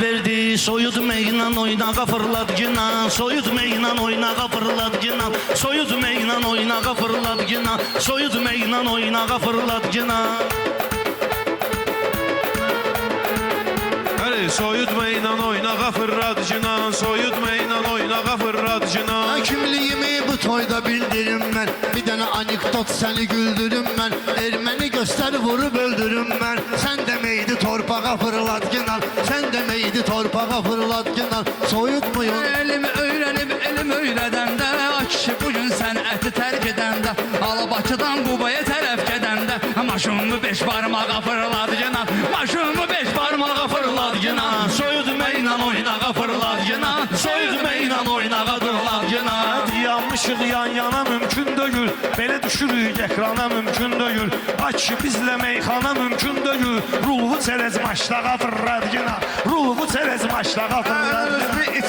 verdi. Soyut meynan oynağa fırladı yine. Soyut meynan oynağa fırladı yine. Soyut meynan oynağa fırladı yine. Soyut meynan oynağa fırladı yine. Soyutmayla oynağa fırladıcına, soyutmayla oynağa fırladıcına. Kimliğimi bu toyda bildirim ben. Bir tane anekdot seni güldürüm ben. Ermeni göster vurup öldürüm ben. Sen demeydi torpağa fırladıcına. Sen demeydi torpağa fırladıcına. Soyutmuyun. Elim öğrenip elim öyrədəndə, kişi bugün sənəti tərk edəndə, Alabaçıdan Qubaya tərəf gedəndə, maşınımı 5 barmağa fırladı yine. Maşınımı 5 barmağa fırladı yine. Soyut meynan oynağa fırladı yine. Soyut meynan oynağa fırladı yine. Yanmışıq yan yana mümkün deyil. Belə düşürük ekrana mümkün deyil. Aç bizlə meyxana mümkün deyil. Ruhu çerez maçlağa fırladı yine. Ruhu çerez maçlağa fırladı.